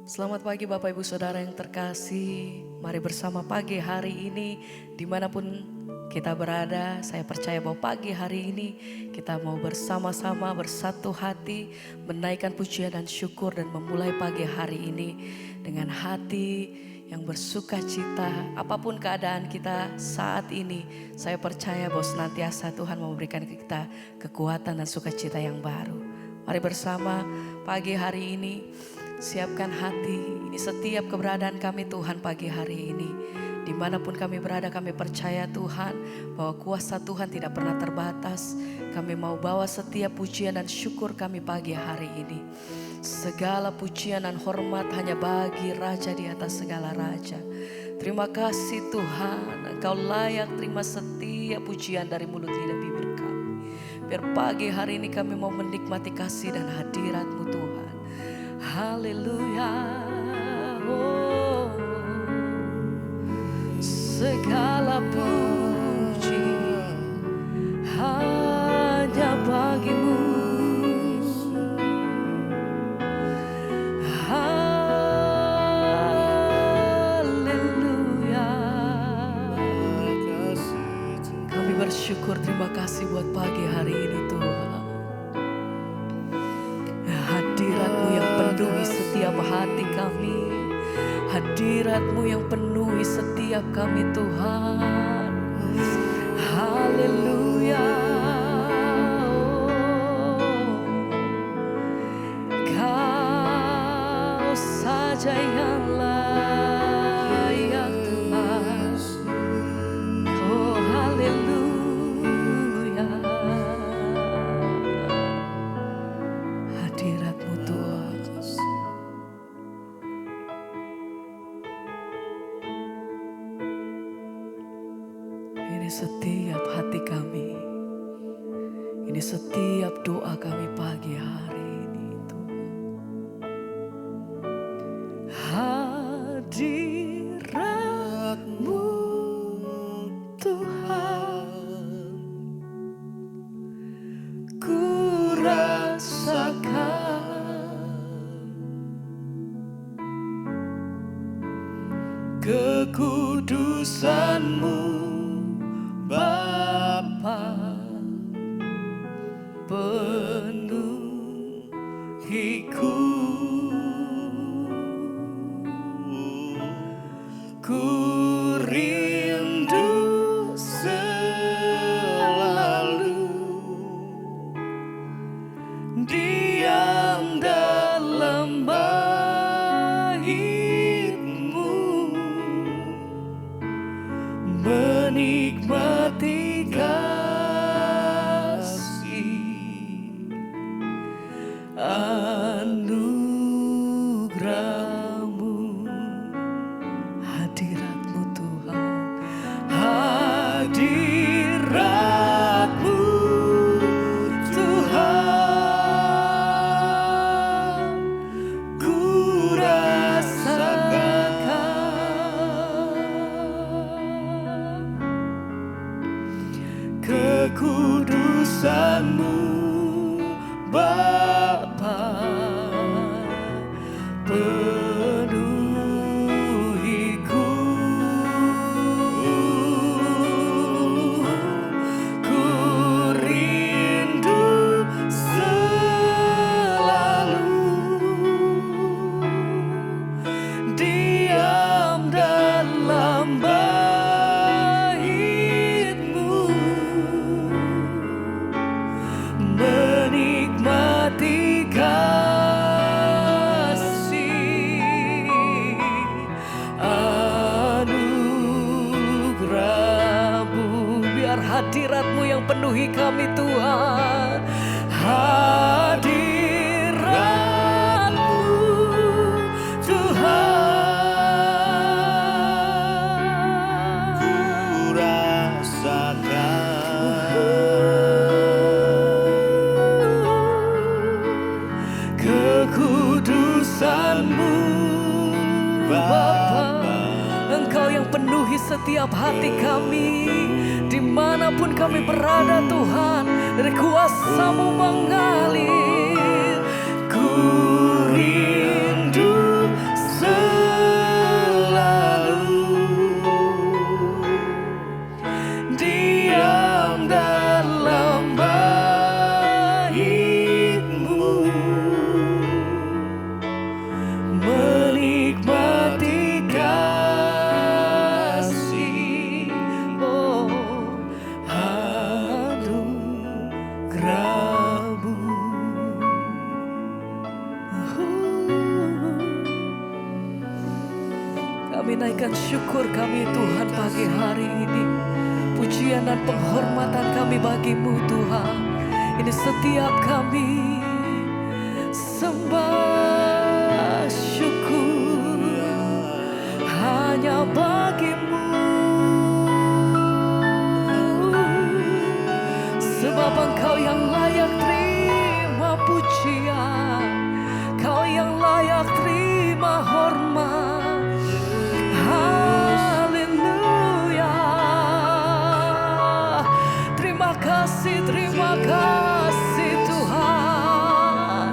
Selamat pagi Bapak Ibu Saudara yang terkasih. Mari bersama pagi hari ini dimanapun kita berada. Saya percaya bahwa pagi hari ini kita mau bersama-sama bersatu hati menaikkan pujian dan syukur dan memulai pagi hari ini dengan hati yang bersuka cita. Apapun keadaan kita saat ini, saya percaya bahwa senantiasa Tuhan memberikan kita kekuatan dan sukacita yang baru. Mari bersama pagi hari ini siapkan hati. Ini setiap keberadaan kami Tuhan pagi hari ini. Dimanapun kami berada, kami percaya Tuhan bahwa kuasa Tuhan tidak pernah terbatas. Kami mau bawa setiap pujian dan syukur kami pagi hari ini. Segala pujian dan hormat hanya bagi Raja di atas segala Raja. Terima kasih Tuhan, Engkau layak terima setiap pujian dari mulut lidah bibir kami. Biar pagi hari ini kami mau menikmati kasih dan hadirat-Mu Tuhan. Haleluya, oh, segala puji hanya bagi-Mu. Haleluya, kami bersyukur, terima kasih buat pagi hari ini Tuhan. Hadirat-Mu yang penuhi setiap hati kami. Hadirat-Mu yang penuhi setiap kami Tuhan. Haleluya, Kau saja yang layak Tuhan. Oh haleluya, hadirat-Mu Tuhan. Ini setiap hati kami, ini setiap doa kami pagi hari ini Tuhan. Hadirat-Mu Tuhan, ku rasakan kekudusan-Mu Bapa, penuhiku. Ku rindu selalu diam dalam bait-Mu, menikmati kasih anugerah-Mu. Hadirat-Mu Tuhan, hadirat-Mu Tuhan, ku rasakan kekudusan-Mu Bapa, penuhiku. Ku rindu selalu diam dalam bait-Mu, menikmati kasih anugerah-Mu. Biar hadirat-Mu yang penuhi kami Tuhan. Hadirat-Mu Tuhan, Ku rasakan kekudusan-Mu Bapa. Engkau yang penuhi setiap hati kami. Dimanapun kami berada Tuhan, dari kuasa-Mu mengalir. Ku rindu naikkan syukur kami Tuhan pagi hari ini. Pujian dan penghormatan kami bagimu Tuhan. Ini setiap kami sembah syukur hanya bagimu. Sebab Engkau yang layak terima pujian, Kau yang layak terima hormat. Haleluya. Terima kasih Tuhan.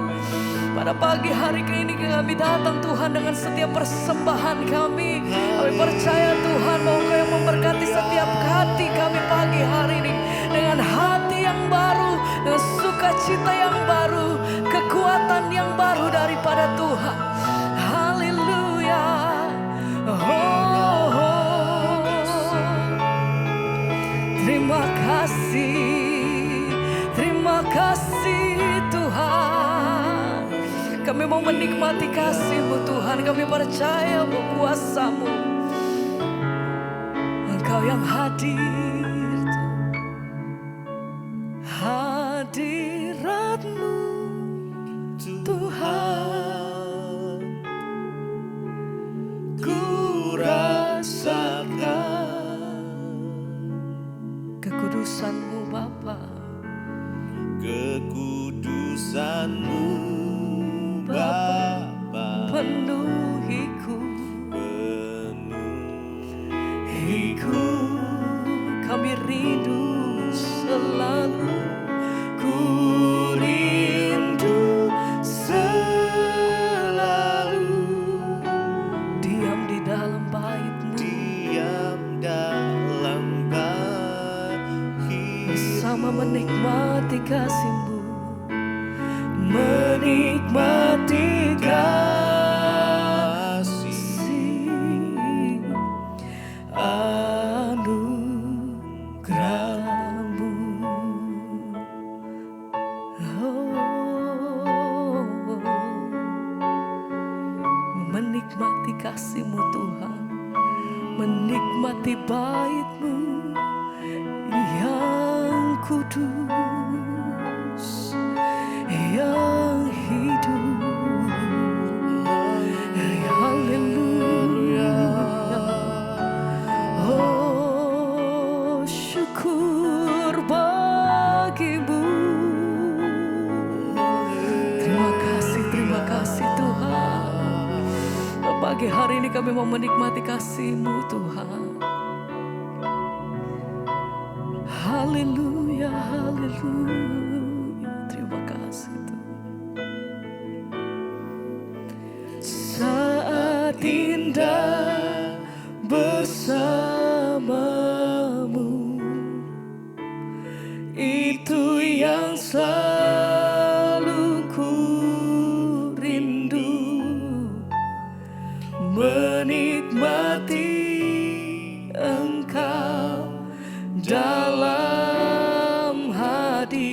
Pada pagi hari ini kami datang Tuhan dengan setiap persembahan kami. Kami percaya Tuhan bahwa Engkau yang memberkati setiap hati kami pagi hari ini. Dengan hati yang baru, dengan sukacita yang baru, kekuatan yang baru daripada Tuhan. Haleluya. Terima kasih Tuhan. Kami mau menikmati kasih-Mu Tuhan. Kami percaya bahwa kuasa-Mu, Engkau yang hadir. Hadirat-Mu Tuhan, ku rasakan kekudusan-Mu Bapa, kekudusan-Mu Bapa, penuhiku, kami rindu selalu, ku rindu selalu diam di dalam bait-Mu, diam dalam bait, bersama menikmati kasih-Mu, menikmati kasih anugerah-Mu. Menikmati kasih-Mu Tuhan, menikmati bait-Mu yang kudus, yang hidup. Haleluya. Oh, syukur bagimu. Terima kasih Tuhan. Pagi hari ini kami mau menikmati kasih-Mu Tuhan. Haleluya, haleluya. Terima kasih Tuhan. Saat indah bersamamu, itu yang selalu ku rindu. Menikmati Engkau dalam hadirat-Mu.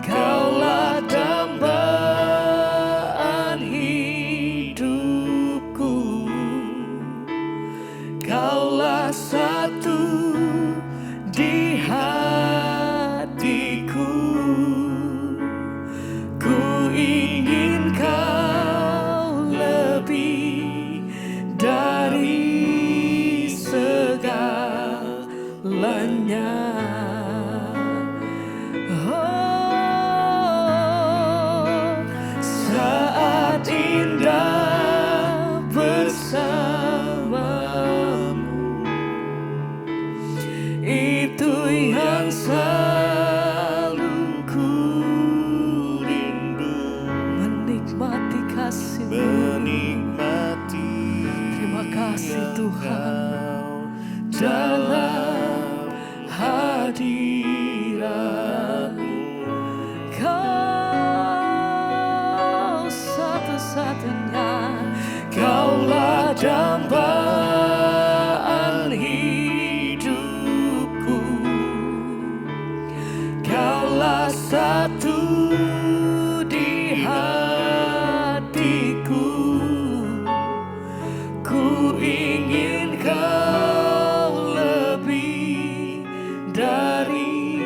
Kaulah dambaan hidupku, Kaulah satu di hatiku. Ku ingin Kau lebih dari segalanya. Oh, saat indah bersamamu, itu yang selalu ku rindu. Menikmati kasih-Mu, menikmati. terima kasih Tuhan dalam hadirat-Mu. Kau satu-satunya, Kaulah dambaan hidupku, Kaulah bersatu di hatiku. Ku ingin kau lebih dari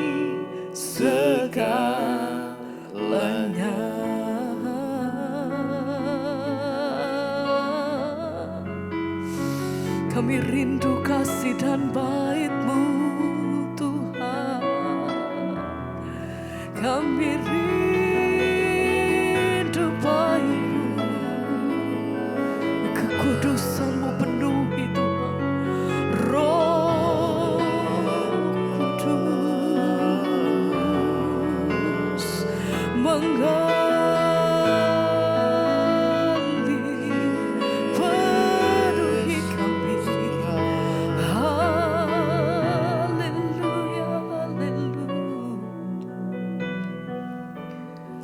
segalanya. Kami rindu kasih dan bait-Mu Tuhan. Kami rindu bait-Mu, kekudusan-Mu penuhi Tuhan. Roh Kudus mengalir penuhi kami. Haleluya, haleluya.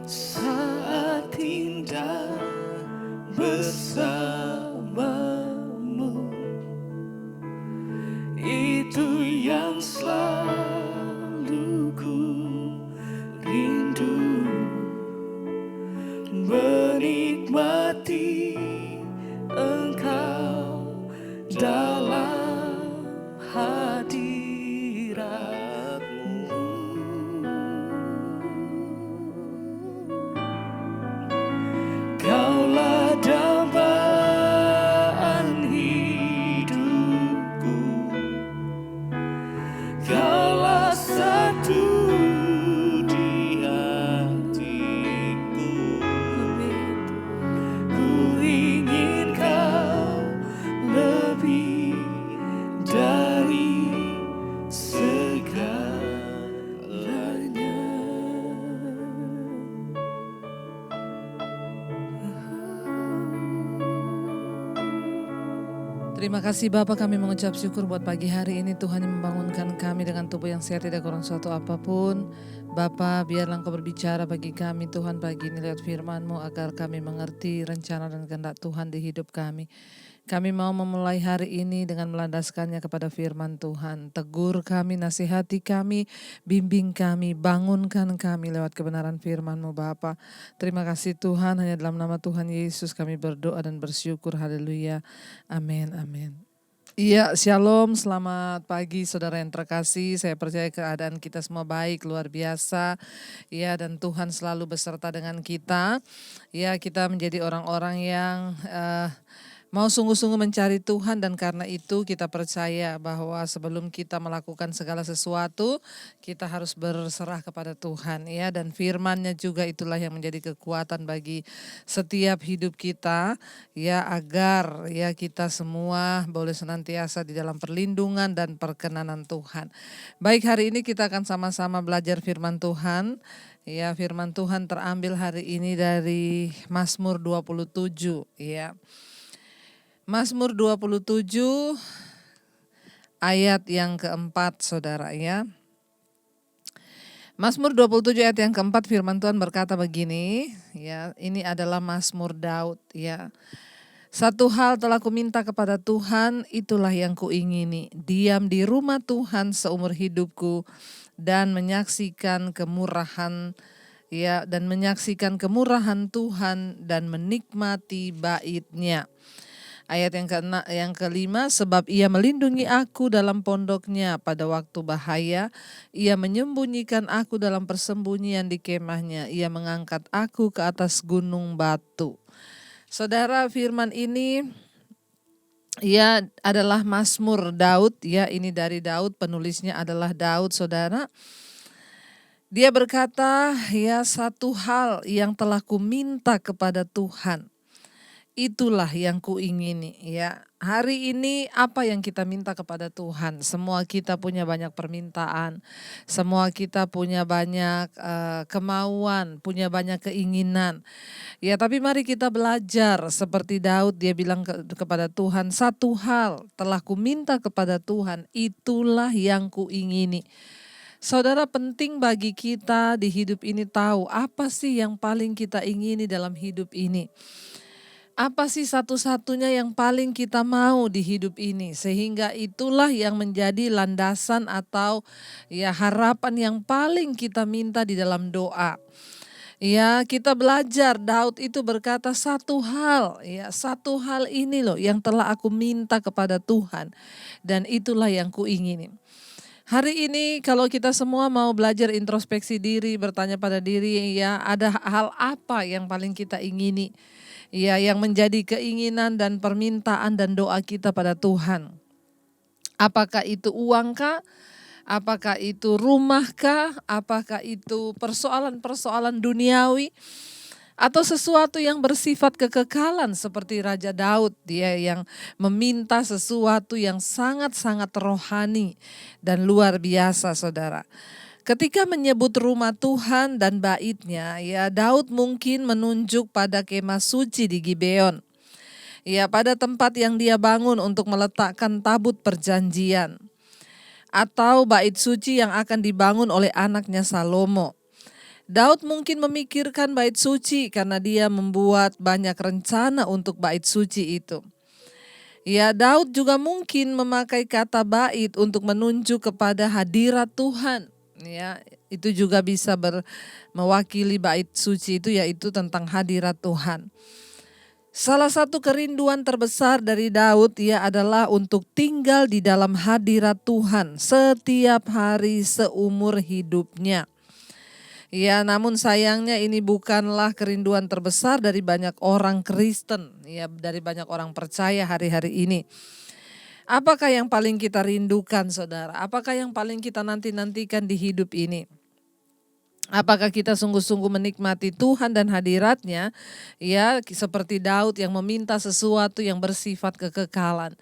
Saat indah bersamamu, itu yang selalu ku rindu. Menikmati Engkau dalam hadirat-Mu. Kaulah dambaan hidupku, Kaulah satu di hatiku. Ku ingin Kau lebih dari segalanya. Terima kasih Bapa, kami mengucap syukur buat pagi hari ini. Tuhan yang membangunkan kami dengan tubuh yang sehat, tidak kurang suatu apapun. Bapa, biarlah Engkau berbicara bagi kami Tuhan pagi ini lewat firman-Mu, agar kami mengerti rencana dan kehendak Tuhan di hidup kami. Kami mau memulai hari ini dengan melandaskannya kepada firman Tuhan. Tegur kami, nasihati kami, bimbing kami, bangunkan kami lewat kebenaran firman-Mu Bapa. Terima kasih Tuhan, hanya dalam nama Tuhan Yesus kami berdoa dan bersyukur. Haleluya. Amin, amin. Iya, shalom, selamat pagi saudara yang terkasih. Saya percaya keadaan kita semua baik, luar biasa. Ya, dan Tuhan selalu beserta dengan kita. Ya, kita menjadi orang-orang yang mau sungguh-sungguh mencari Tuhan, dan karena itu kita percaya bahwa sebelum kita melakukan segala sesuatu, kita harus berserah kepada Tuhan, ya. Dan firman-Nya juga itulah yang menjadi kekuatan bagi setiap hidup kita, ya, agar ya kita semua boleh senantiasa di dalam perlindungan dan perkenanan Tuhan. Baik, hari ini kita akan sama-sama belajar firman Tuhan. Ya, firman Tuhan terambil hari ini dari Mazmur 27, ya. Mazmur 27 ayat yang keempat saudara, ya. Mazmur 27 ayat yang keempat, firman Tuhan berkata begini, ya. Ini adalah Mazmur Daud, ya. Satu hal telah kuminta kepada Tuhan, itulah yang kuingini, diam di rumah Tuhan seumur hidupku dan menyaksikan kemurahan, ya, dan menyaksikan kemurahan Tuhan dan menikmati bait-Nya. Ayat yang kelima, sebab Ia melindungi aku dalam pondok-Nya pada waktu bahaya. Ia menyembunyikan aku dalam persembunyian di kemah-Nya. Ia mengangkat aku ke atas gunung batu. Saudara, firman ini ya adalah Mazmur Daud, ya. Ini dari Daud, penulisnya adalah Daud, saudara. Dia berkata, ya, satu hal yang telah kuminta kepada Tuhan, itulah yang kuingini, ya. Hari ini apa yang kita minta kepada Tuhan? Semua kita punya banyak permintaan, semua kita punya banyak kemauan, punya banyak keinginan. Ya, tapi mari kita belajar seperti Daud, dia bilang kepada Tuhan, satu hal telah kuminta kepada Tuhan, itulah yang kuingini. Saudara, penting bagi kita di hidup ini tahu apa sih yang paling kita ingini dalam hidup ini. Apa sih satu-satunya yang paling kita mau di hidup ini? Sehingga itulah yang menjadi landasan atau ya harapan yang paling kita minta di dalam doa. Ya, kita belajar Daud itu berkata satu hal, ya satu hal ini loh yang telah aku minta kepada Tuhan dan itulah yang kuingini. Hari ini kalau kita semua mau belajar introspeksi diri, bertanya pada diri ya ada hal apa yang paling kita ingini. Ya, yang menjadi keinginan dan permintaan dan doa kita pada Tuhan. Apakah itu uang kah? Apakah itu rumah kah? Apakah itu persoalan-persoalan duniawi? Atau sesuatu yang bersifat kekekalan seperti Raja Daud, dia yang meminta sesuatu yang sangat-sangat rohani dan luar biasa, saudara. Ketika menyebut rumah Tuhan dan baitnya, ya Daud mungkin menunjuk pada kemah suci di Gibeon. Ya, pada tempat yang dia bangun untuk meletakkan tabut perjanjian. Atau bait suci yang akan dibangun oleh anaknya Salomo. Daud mungkin memikirkan bait suci karena dia membuat banyak rencana untuk bait suci itu. Ya, Daud juga mungkin memakai kata bait untuk menunjuk kepada hadirat Tuhan. Ya, itu juga bisa mewakili bait suci itu, yaitu tentang hadirat Tuhan. Salah satu kerinduan terbesar dari Daud ya adalah untuk tinggal di dalam hadirat Tuhan setiap hari seumur hidupnya. Ya, namun sayangnya ini bukanlah kerinduan terbesar dari banyak orang Kristen, ya dari banyak orang percaya hari-hari ini. Apakah yang paling kita rindukan, saudara? Apakah yang paling kita nanti-nantikan di hidup ini? Apakah kita sungguh-sungguh menikmati Tuhan dan hadiratnya, ya seperti Daud yang meminta sesuatu yang bersifat kekekalan.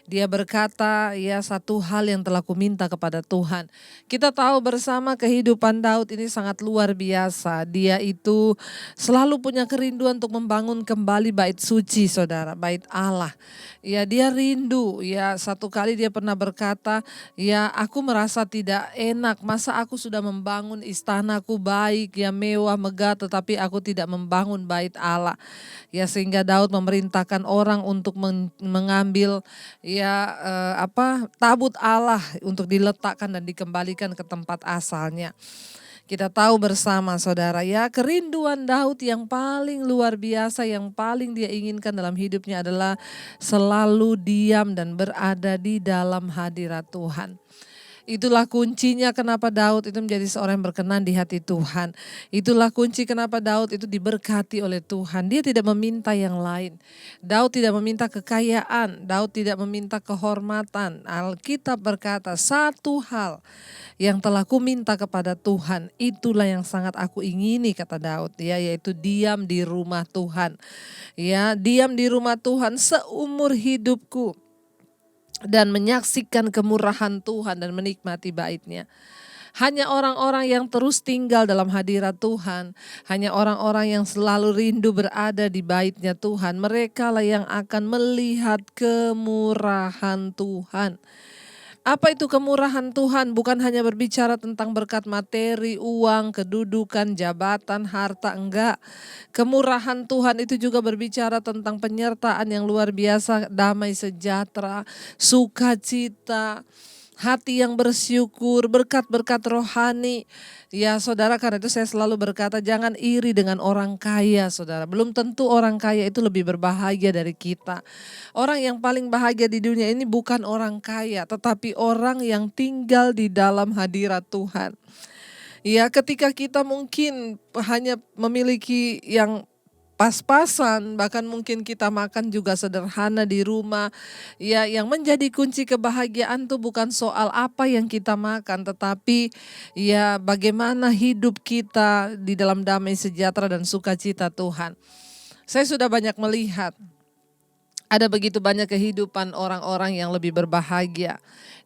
Dia berkata, ya satu hal yang telah kuminta kepada Tuhan. Kita tahu bersama kehidupan Daud ini sangat luar biasa. Dia itu selalu punya kerinduan untuk membangun kembali bait suci, saudara, bait Allah. Ya dia rindu, ya satu kali dia pernah berkata, ya aku merasa tidak enak, masa aku sudah membangun istanaku baik, ya mewah, megah, tetapi aku tidak membangun bait Allah. Ya sehingga Daud memerintahkan orang untuk mengambil tabut Allah untuk diletakkan dan dikembalikan ke tempat asalnya. Kita tahu bersama saudara ya kerinduan Daud yang paling luar biasa, yang paling dia inginkan dalam hidupnya adalah selalu diam dan berada di dalam hadirat Tuhan. Itulah kuncinya kenapa Daud itu menjadi seorang yang berkenan di hati Tuhan. Itulah kunci kenapa Daud itu diberkati oleh Tuhan. Dia tidak meminta yang lain. Daud tidak meminta kekayaan. Daud tidak meminta kehormatan. Alkitab berkata satu hal yang telah kuminta kepada Tuhan, itulah yang sangat aku ingini, kata Daud, ya, yaitu diam di rumah Tuhan. Ya, diam di rumah Tuhan seumur hidupku dan menyaksikan kemurahan Tuhan dan menikmati bait-Nya. Hanya orang-orang yang terus tinggal dalam hadirat Tuhan, hanya orang-orang yang selalu rindu berada di bait-Nya Tuhan, mereka lah yang akan melihat kemurahan Tuhan. Apa itu kemurahan Tuhan? Bukan hanya berbicara tentang berkat materi, uang, kedudukan, jabatan, harta, enggak. Kemurahan Tuhan itu juga berbicara tentang penyertaan yang luar biasa, damai sejahtera, sukacita, hati yang bersyukur, berkat-berkat rohani. Ya saudara, karena itu saya selalu berkata jangan iri dengan orang kaya, saudara. Belum tentu orang kaya itu lebih berbahagia dari kita. Orang yang paling bahagia di dunia ini bukan orang kaya, tetapi orang yang tinggal di dalam hadirat Tuhan. Ya, ketika kita mungkin hanya memiliki yang pas-pasan, bahkan mungkin kita makan juga sederhana di rumah. Ya, yang menjadi kunci kebahagiaan tuh bukan soal apa yang kita makan, tetapi ya bagaimana hidup kita di dalam damai sejahtera dan sukacita Tuhan. Saya sudah banyak melihat ada begitu banyak kehidupan orang-orang yang lebih berbahagia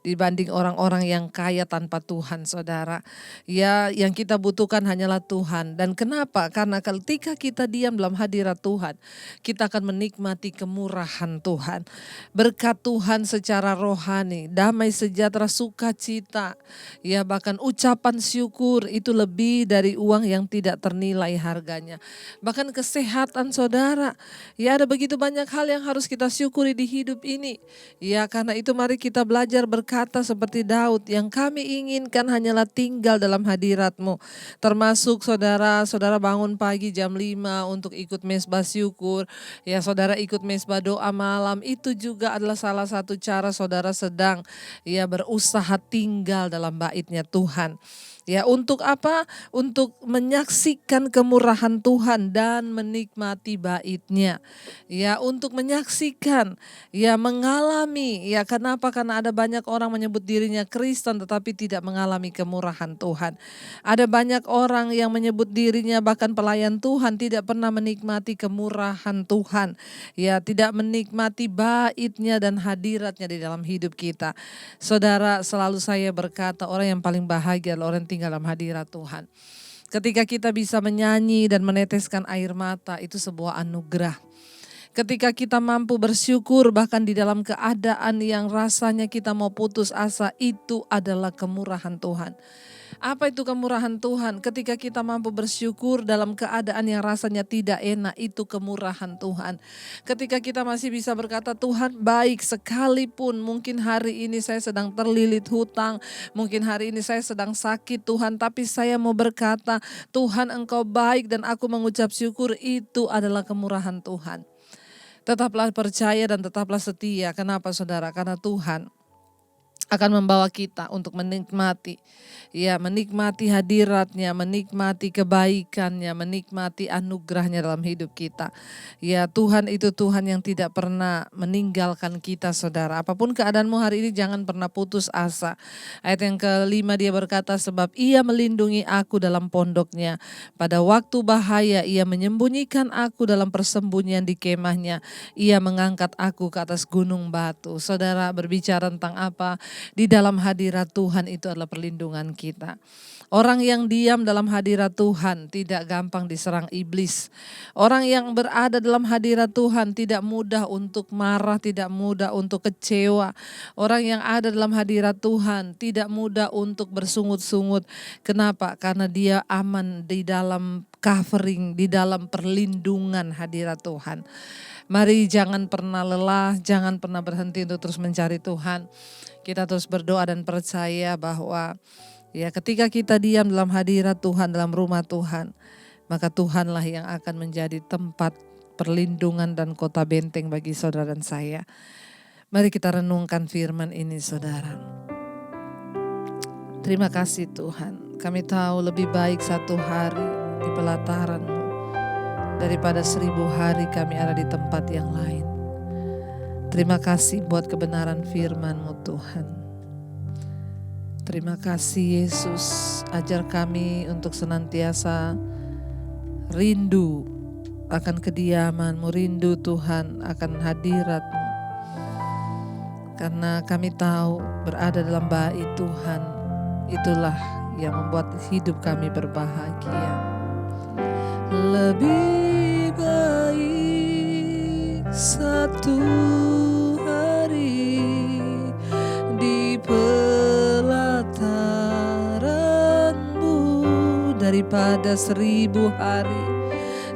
dibanding orang-orang yang kaya tanpa Tuhan, saudara. Ya, yang kita butuhkan hanyalah Tuhan. Dan kenapa? Karena ketika kita diam dalam hadirat Tuhan, kita akan menikmati kemurahan Tuhan. Berkat Tuhan secara rohani, damai sejahtera, sukacita, ya bahkan ucapan syukur itu lebih dari uang yang tidak ternilai harganya. Bahkan kesehatan, saudara. Ya, ada begitu banyak hal yang harus kita syukuri di hidup ini. Ya, karena itu mari kita belajar berkata seperti Daud, yang kami inginkan hanyalah tinggal dalam hadirat-Mu. Termasuk saudara bangun pagi jam 5 untuk ikut mesbah syukur. Ya, saudara ikut mesbah doa malam, itu juga adalah salah satu cara saudara sedang ya berusaha tinggal dalam bait-Nya Tuhan. Ya, untuk apa? Untuk menyaksikan kemurahan Tuhan dan menikmati bait-Nya. Ya, untuk menyaksikan, ya mengalami. Ya, kenapa? Karena ada banyak orang menyebut dirinya Kristen tetapi tidak mengalami kemurahan Tuhan. Ada banyak orang yang menyebut dirinya bahkan pelayan Tuhan tidak pernah menikmati kemurahan Tuhan. Ya, tidak menikmati bait-Nya dan hadirat-Nya di dalam hidup kita. Saudara, selalu saya berkata orang yang paling bahagia adalah orang yang tinggal dalam hadirat Tuhan. Ketika kita bisa menyanyi dan meneteskan air mata, itu sebuah anugerah. Ketika kita mampu bersyukur bahkan di dalam keadaan yang rasanya kita mau putus asa, itu adalah kemurahan Tuhan. Apa itu kemurahan Tuhan? Ketika kita mampu bersyukur dalam keadaan yang rasanya tidak enak, itu kemurahan Tuhan. Ketika kita masih bisa berkata Tuhan baik, sekalipun mungkin hari ini saya sedang terlilit hutang, mungkin hari ini saya sedang sakit Tuhan, tapi saya mau berkata Tuhan Engkau baik dan aku mengucap syukur, itu adalah kemurahan Tuhan. Tetaplah percaya dan tetaplah setia. Kenapa saudara? Karena Tuhan akan membawa kita untuk menikmati, ya menikmati hadirat-Nya, menikmati kebaikan-Nya, menikmati anugerah-Nya dalam hidup kita. Ya, Tuhan itu Tuhan yang tidak pernah meninggalkan kita, saudara. Apapun keadaanmu hari ini, jangan pernah putus asa. Ayat yang kelima dia berkata, sebab Ia melindungi aku dalam pondok-Nya. Pada waktu bahaya Ia menyembunyikan aku dalam persembunyian di kemah-Nya. Ia mengangkat aku ke atas gunung batu. Saudara, berbicara tentang apa? Di dalam hadirat Tuhan itu adalah perlindungan kita. Orang yang diam dalam hadirat Tuhan tidak gampang diserang iblis. Orang yang berada dalam hadirat Tuhan tidak mudah untuk marah, tidak mudah untuk kecewa. Orang yang ada dalam hadirat Tuhan tidak mudah untuk bersungut-sungut. Kenapa? Karena dia aman di dalam covering, di dalam perlindungan hadirat Tuhan. Mari jangan pernah lelah, jangan pernah berhenti untuk terus mencari Tuhan. Kita terus berdoa dan percaya bahwa ya ketika kita diam dalam hadirat Tuhan, dalam rumah Tuhan, maka Tuhanlah yang akan menjadi tempat perlindungan dan kota benteng bagi saudara dan saya. Mari kita renungkan firman ini, saudara. Terima kasih Tuhan, kami tahu lebih baik satu hari di pelataran-Mu daripada 1000 hari kami ada di tempat yang lain. Terima kasih buat kebenaran firman-Mu Tuhan. Terima kasih Yesus, ajar kami untuk senantiasa rindu akan kediaman-Mu, rindu Tuhan akan hadirat-Mu. Karena kami tahu berada dalam bait Tuhan, itulah yang membuat hidup kami berbahagia. Lebih baik satu hari di pelataran-Mu daripada 1000 hari,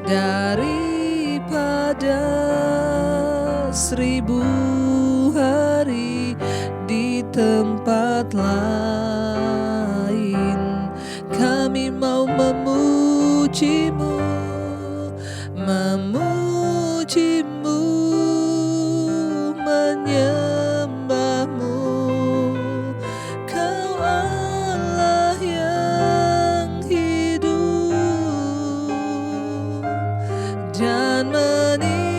daripada 1000 hari di tempat lain. Kami mau memuji-Mu, memuji-Mu, menyembah-Mu. Kau Allah yang hidup dan menikmati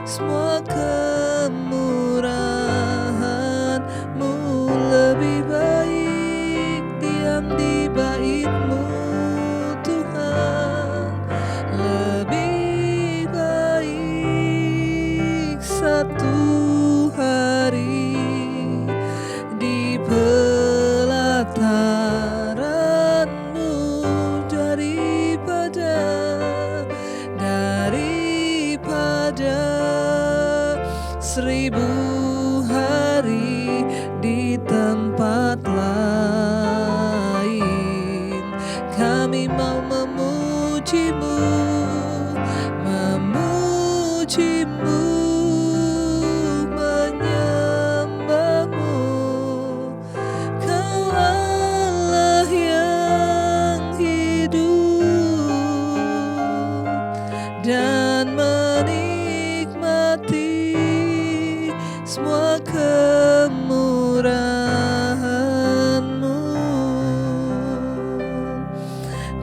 semua kemurahan-Mu. Lebih baik diam di bait-Mu Tuhan,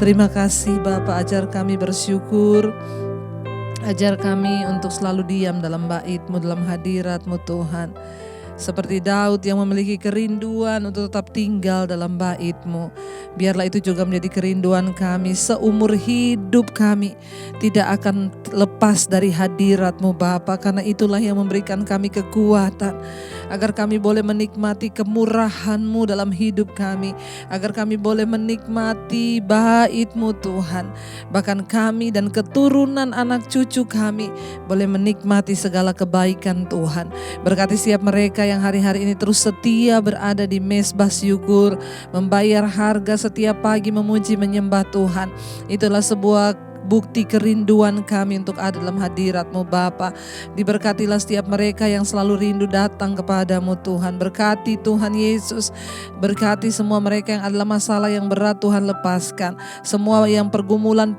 Terima kasih Bapa, ajar kami bersyukur. Ajar kami untuk selalu diam dalam bait-Mu, dalam hadirat-Mu Tuhan. Seperti Daud yang memiliki kerinduan untuk tetap tinggal dalam bait-Mu. Biarlah itu juga menjadi kerinduan kami seumur hidup kami. Tidak akan lepas dari hadirat-Mu Bapa, karena itulah yang memberikan kami kekuatan. Agar kami boleh menikmati kemurahan-Mu dalam hidup kami. Agar kami boleh menikmati bait-Mu Tuhan. Bahkan kami dan keturunan anak cucu kami boleh menikmati segala kebaikan Tuhan. Berkati setiap mereka yang hari-hari ini terus setia berada di mezbah syukur, membayar harga setiap pagi memuji menyembah Tuhan. Itulah sebuah bukti kerinduan kami untuk ada dalam hadirat-Mu Bapa. Diberkatilah setiap mereka yang selalu rindu datang kepada-Mu Tuhan. Berkati Tuhan Yesus. Berkati semua mereka yang adalah masalah yang berat, Tuhan lepaskan. Semua yang pergumulan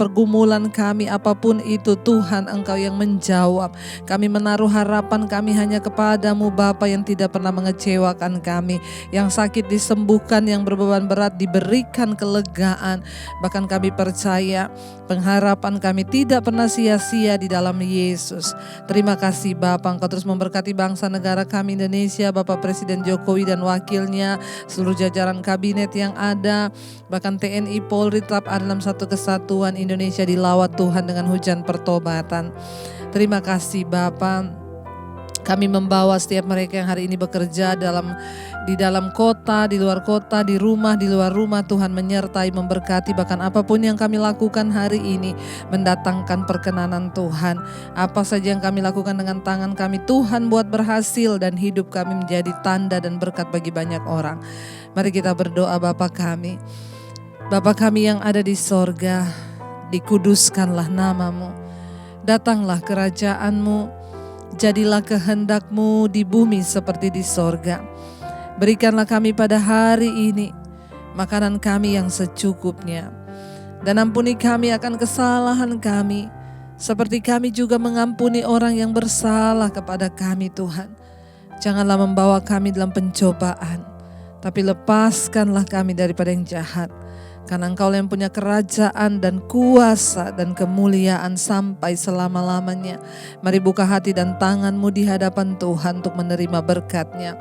kami apapun itu Tuhan, Engkau yang menjawab. Kami menaruh harapan kami hanya kepada-Mu Bapa yang tidak pernah mengecewakan kami. Yang sakit disembuhkan, yang berbeban berat diberikan kelegaan. Bahkan kami percaya pengharapan kami tidak pernah sia-sia di dalam Yesus. Terima kasih Bapa, Engkau terus memberkati bangsa negara kami Indonesia, Bapak Presiden Jokowi dan wakilnya, seluruh jajaran kabinet yang ada, bahkan TNI Polri tetap ada dalam satu kesatuan. Indonesia dilawat Tuhan dengan hujan pertobatan. Terima kasih Bapa. Kami membawa setiap mereka yang hari ini bekerja di dalam kota, di luar kota, di rumah, di luar rumah. Tuhan menyertai, memberkati, bahkan apapun yang kami lakukan hari ini mendatangkan perkenanan Tuhan. Apa saja yang kami lakukan dengan tangan kami, Tuhan buat berhasil dan hidup kami menjadi tanda dan berkat bagi banyak orang. Mari kita berdoa. Bapa kami yang ada di sorga, dikuduskanlah nama-Mu, datanglah kerajaan-Mu. Jadilah kehendak-Mu di bumi seperti di sorga. Berikanlah kami pada hari ini makanan kami yang secukupnya. Dan ampuni kami akan kesalahan kami, seperti kami juga mengampuni orang yang bersalah kepada kami Tuhan. Janganlah membawa kami dalam pencobaan, tapi lepaskanlah kami daripada yang jahat. Karena Engkau yang punya kerajaan dan kuasa dan kemuliaan sampai selama-lamanya. Mari buka hati dan tangan-Mu di hadapan Tuhan untuk menerima berkat-Nya.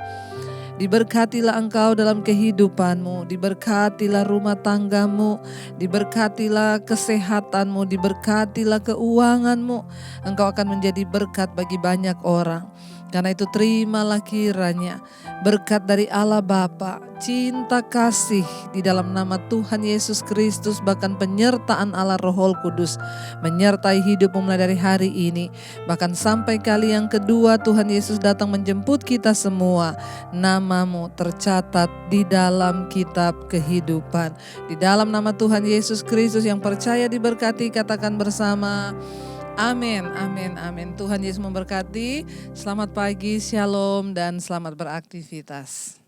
Diberkatilah Engkau dalam kehidupan-Mu, diberkatilah rumah tangga-Mu, diberkatilah kesehatan-Mu, diberkatilah keuangan-Mu. Engkau akan menjadi berkat bagi banyak orang. Karena itu terimalah kiranya berkat dari Allah Bapa, cinta kasih di dalam nama Tuhan Yesus Kristus, bahkan penyertaan Allah Roh Kudus menyertai hidupmu mulai dari hari ini, bahkan sampai kali yang kedua Tuhan Yesus datang menjemput kita semua. Nama-Mu tercatat di dalam kitab kehidupan. Di dalam nama Tuhan Yesus Kristus yang percaya diberkati, katakan bersama amin, amin, amin. Tuhan Yesus memberkati. Selamat pagi, shalom, dan selamat beraktivitas.